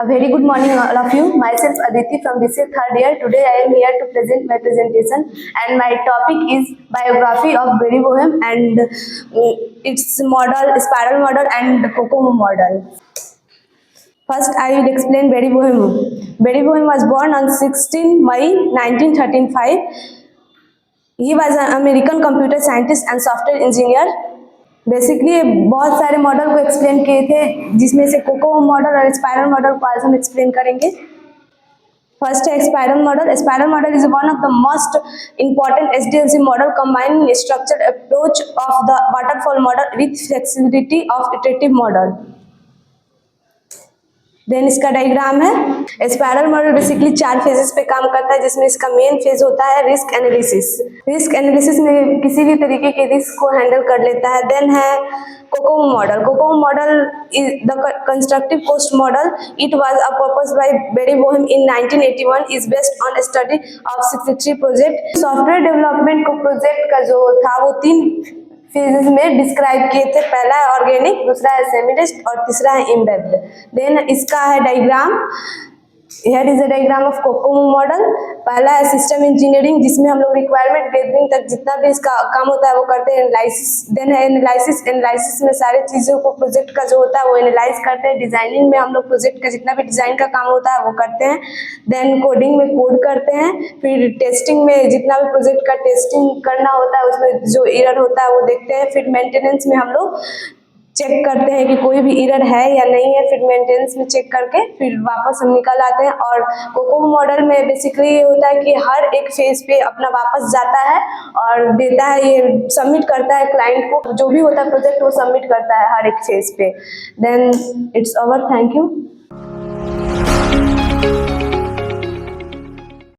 A very good morning all of you. Myself Aditi from BCA third year. Today I am here to present my presentation and my topic is biography of Barry Boehm and its model, spiral model and COCOMO model. First I will explain Barry Boehm. Barry Boehm was born on 16 May 1935. He was an American computer scientist and software engineer. Basically बहुत सारे model को explain किए थे, जिसमें से COCO model और spiral model को आज हम एक्सप्लेन करेंगे। फर्स्ट है spiral model. Spiral model is one of the most important SDLC model combining structure approach of the waterfall model with flexibility of iterative model. Then इसका diagram है। Spiral model basically 4 phases पे काम करता है, जिसमें इसका main phase होता है रिस्क एनालिसिस। रिस्क एनालिसिस में किसी भी तरीके के रिस्क को हैंडल कर लेता है। देन है COCOMO model. COCOMO model is the constructive cost model. It was a proposed by Barry Boehm in 1981, is based on study of 63 project. Software development को प्रोजेक्ट का जो था वो 3 फेजेस में डिस्क्राइब किए थे। पहला है ऑर्गेनिक, दूसरा है सेमीटेस्ट और तीसरा है एम्बेडेड। देन इसका है diagram. Here is a diagram of Kokomo model. पहला है सिस्टम इंजीनियरिंग, जिसमें हम लोग रिक्वायरमेंट गैदरिंग तक जितना भी इसका काम होता है वो करते हैं। एनालिसिस, देन है एनालिसिस। एनालिसिस में सारे चीज़ों को प्रोजेक्ट का जो होता है वो एनालाइज करते हैं। डिजाइनिंग में हम लोग प्रोजेक्ट का जितना भी डिजाइन का काम होता है वो करते हैं। देन कोडिंग में कोड करते हैं। फिर टेस्टिंग में जितना भी प्रोजेक्ट का टेस्टिंग करना होता है उसमें जो एरर होता है वो देखते हैं। फिर मेंटेनेंस में हम लोग चेक करते हैं कि कोई भी एरर है या नहीं है। फिर मेंटेनेंस में चेक करके फिर वापस हम निकल आते हैं। और कोकोमो मॉडल में बेसिकली ये होता है कि हर एक फेज पे अपना वापस जाता है और देता है, ये सबमिट करता है क्लाइंट को। जो भी होता है प्रोजेक्ट वो सबमिट करता है हर एक फेज पे। Then it's over, thank you.